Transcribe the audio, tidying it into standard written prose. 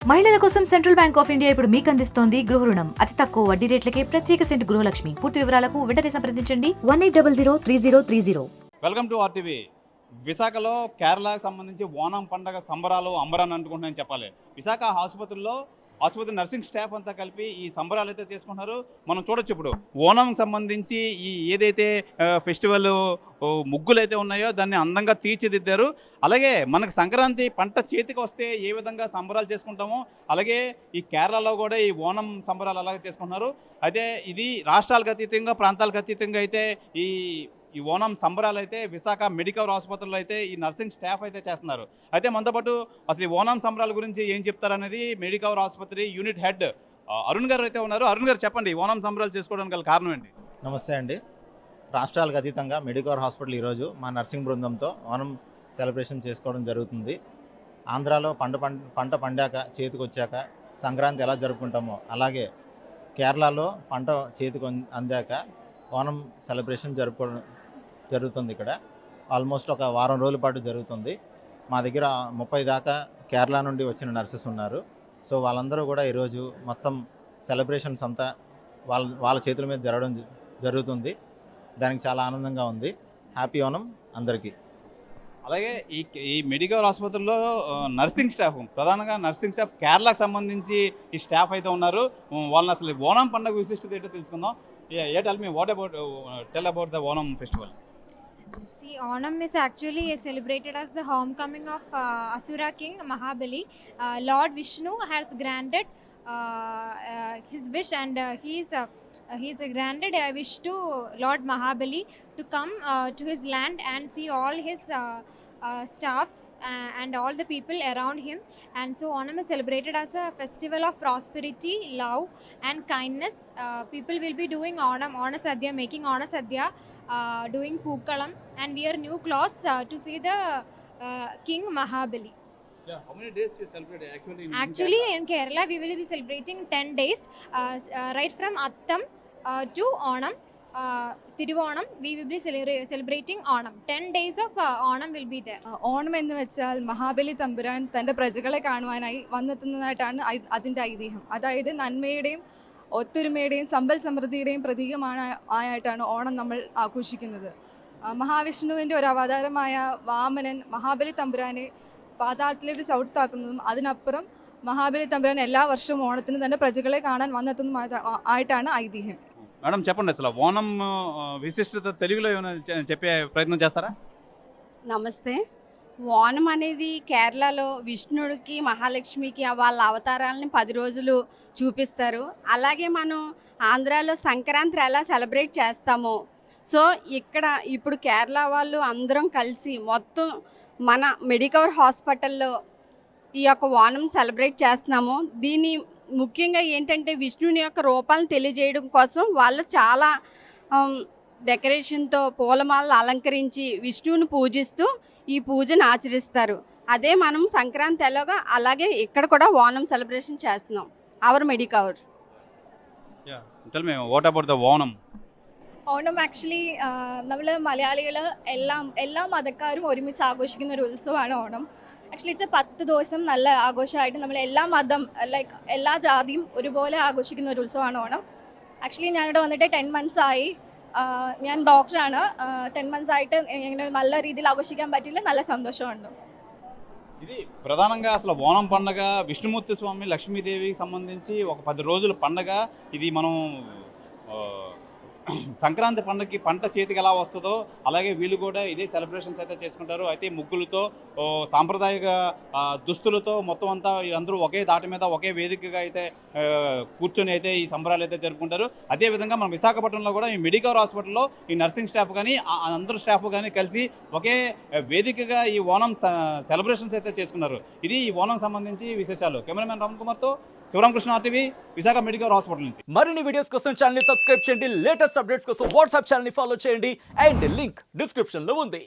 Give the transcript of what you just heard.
మహిళల కోసం central bank of India ఇప్పుడు మీకు అందిస్తోంది గృహ రుణం అతి తక్కువ వడ్డీ రేట్లకే ప్రత్యేక సెంటు గృహలక్ష్మి. పూర్తి వివరాలకు వెంటనే సంప్రదించండి 18003030. Welcome to RTV. విశాఖలో కేరళకు సంబంధించి ఓనం పండగ సంబరాలు అంబరాన్ని అంటుకుంటున్నాయని చెప్పాలి. విశాఖ ఆసుపత్రి నర్సింగ్ స్టాఫ్ అంతా కలిపి ఈ సంబరాలు అయితే చేసుకుంటున్నారు. మనం చూడొచ్చు ఇప్పుడు ఓనంకి సంబంధించి ఈ ఏదైతే ఫెస్టివల్ ముగ్గులు అయితే ఉన్నాయో దాన్ని అందంగా తీర్చిదిద్దారు. అలాగే మనకు సంక్రాంతి పంట చేతికి వస్తే ఏ విధంగా సంబరాలు చేసుకుంటామో అలాగే ఈ కేరళలో కూడా ఈ ఓనం సంబరాలు అలాగే చేసుకుంటున్నారు. అయితే ఇది రాష్ట్రాలకు అతీతంగా ప్రాంతాలకు అతీతంగా అయితే ఈ ఓనం సంబరాలు అయితే విశాఖ మెడికల్ ఆసుపత్రిలో అయితే ఈ నర్సింగ్ స్టాఫ్ అయితే చేస్తున్నారు. అయితే మనతో పాటు అసలు ఈ ఓనం సంబరాల గురించి ఏం చెప్తారనేది మెడికల్ ఆసుపత్రి యూనిట్ హెడ్ అరుణ్ గారు అయితే ఉన్నారు. అరుణ్ గారు చెప్పండి, ఓనం సంబరాలు చేసుకోవడానికి గల కారణం ఏంటి? నమస్తే అండి. రాష్ట్రాలకు అతీతంగా మెడికవర్ హాస్పిటల్ ఈరోజు మా నర్సింగ్ బృందంతో ఓనం సెలబ్రేషన్ చేసుకోవడం జరుగుతుంది. ఆంధ్రాలో పంట పండాక చేతికి వచ్చాక సంక్రాంతి ఎలా జరుపుకుంటామో అలాగే కేరళలో పంట చేతికి అందాక ఓనం సెలబ్రేషన్ జరుపుకోవడం జరుగుతుంది. ఇక్కడ ఆల్మోస్ట్ ఒక వారం రోజుల పాటు జరుగుతుంది. మా దగ్గర 30 దాకా కేరళ నుండి వచ్చిన నర్సెస్ ఉన్నారు. సో వాళ్ళందరూ కూడా ఈరోజు మొత్తం సెలబ్రేషన్స్ అంతా వాళ్ళ చేతుల మీద జరుగుతుంది. దానికి చాలా ఆనందంగా ఉంది. హ్యాపీ ఓనం అందరికీ. అలాగే ఈ మెడికల్ ఆసుపత్రిలో నర్సింగ్ స్టాఫ్, ప్రధానంగా నర్సింగ్ స్టాఫ్ కేరళకు సంబంధించి ఈ స్టాఫ్ అయితే ఉన్నారు. వాళ్ళని అసలు ఓనం పండుగ విశిష్టత ఏంటో తెలుసుకుందాం. Tell me tell about the Onam festival. See, Onam is actually celebrated as the homecoming of Asura king Mahabali. Lord Vishnu has granted his wish, and he's granted a wish to Lord Mahabali to come to his land and see all his staffs and all the people around him. And so Onam is celebrated as a festival of prosperity, love and kindness. People will be doing Onasadhya, making Onasadhya, doing Pookalam and wear new clothes to see the King Mahabali. Yeah, how many days you celebrate Actually in Kerala we will be celebrating 10 days, right from Attam to Onam. Thiruvanam, we will be celebrating Onam. 10 days of Onam will be there. Onam എന്ന് വെച്ചാൽ മഹാബലി തമ്പുരാൻ തൻ്റെ പ്രജകളെ കാണുവാനായി വന്നെത്തുന്നതായിട്ടാണ് അതിൻ്റെ ഐതിഹ്യം. അതായത് നന്മയുടെയും ഒത്തൊരുമയുടെയും സമ്പൽ സമൃദ്ധിയുടെയും ആയിട്ടാണ് ഓണം നമ്മൾ ആഘോഷിക്കുന്നത്. മഹാവിഷ്ണുവിൻ്റെ ഒരു അവതാരമായ വാമനൻ മഹാബലി തമ്പുരാനെ പാതാളത്തിലേക്ക് ചവിട്ടാക്കുന്നതും അതിനപ്പുറം മഹാബലി തമ്പുരാൻ എല്ലാ വർഷവും ഓണത്തിന് തൻ്റെ പ്രജകളെ കാണാൻ വന്നെത്തുന്നതുമായിട്ടാണ് ഐതിഹ్యం. మేడం చెప్పండి, అసలు ఓనం విశిష్టత తెలుగులో ఏమైనా చెప్పే ప్రయత్నం చేస్తారా? నమస్తే. ఓనం అనేది కేరళలో విష్ణుడికి మహాలక్ష్మికి వాళ్ళ అవతారాలని 10 రోజులు చూపిస్తారు. అలాగే మనం ఆంధ్రాలో సంక్రాంతి ఎలా సెలబ్రేట్ చేస్తామో సో ఇక్కడ ఇప్పుడు కేరళ వాళ్ళు అందరం కలిసి మొత్తం మన మెడికవర్ హాస్పిటల్లో ఈ యొక్క ఓనం సెలబ్రేట్ చేస్తున్నాము. దీన్ని ముఖ్యంగా ఏంటంటే విష్ణుని యొక్క రూపాలను తెలియజేయడం కోసం వాళ్ళు చాలా డెకరేషన్తో పూలమాలలు అలంకరించి విష్ణువుని పూజిస్తూ ఈ పూజను ఆచరిస్తారు. అదే మనం సంక్రాంతి ఎలాగా అలాగే ఇక్కడ కూడా ఓనం సెలబ్రేషన్ చేస్తున్నాం our Medicover. Tell me what about the Onam? Onam actually നമ്മൾ മലയാളികൾ എല്ലാ മതക്കാരും ഒരുമിച്ച് ആഘോഷിക്കുന്ന ഒരു ഉത്സവമാണ് ഓണം. ആക്ച്വലി ഇറ്റ്സ് 10 ദിവസം നല്ല ആഘോഷമായിട്ട് നമ്മൾ എല്ലാ മതം ലൈക്ക് എല്ലാ ജാതിയും ഒരുപോലെ ആഘോഷിക്കുന്ന ഒരു ഉത്സവമാണ് ഓണം. ആക്ച്വലി ഞാനിവിടെ വന്നിട്ട് 10 months ആയി. ഞാൻ ഡോക്ടറാണ്. 10 months ആയിട്ട് ഇങ്ങനെ നല്ല രീതിയിൽ ആഘോഷിക്കാൻ പറ്റില്ല. നല്ല സന്തോഷമുണ്ട്. ఇది ప్రధానంగా అసలు ఓనం పండగ విష్ణుమూర్తి స్వామి లక్ష్మీదేవికి సంబంధించి ఒక 10 రోజుల పండగ. ఇది మనం సంక్రాంతి పండుగకి పంట చేతికి ఎలా వస్తుందో అలాగే వీళ్ళు కూడా ఇదే సెలబ్రేషన్స్ అయితే చేసుకుంటారు. అయితే ముగ్గులతో సాంప్రదాయక దుస్తులతో మొత్తం అంతా అందరూ ఒకే దాటి మీద ఒకే వేదికగా అయితే కూర్చొని అయితే ఈ సంబరాలు అయితే జరుపుకుంటారు. అదేవిధంగా మన విశాఖపట్నంలో కూడా ఈ మెడికల్ హాస్పిటల్లో ఈ నర్సింగ్ స్టాఫ్ కానీ అందరూ స్టాఫ్ కానీ కలిసి ఒకే వేదికగా ఈ ఓనం సెలబ్రేషన్స్ అయితే చేసుకున్నారు. ఇది ఈ ఓనం సంబంధించి విశేషాలు. కెమెరామెన్ రామ్ కుమార్తో Sivaramakrishna, RTV, Visakha medical hospital నుంచి. మరిన్ని వీడియోస్ కోసం ఛానల్ ని సబ్స్క్రైబ్ చేయండి. లేటెస్ట్ అప్డేట్స్ కోసం వాట్సాప్ ఛానల్ ని ఫాలో చేయండి. అండ్ లింక్ డిస్క్రిప్షన్ లో ఉంది.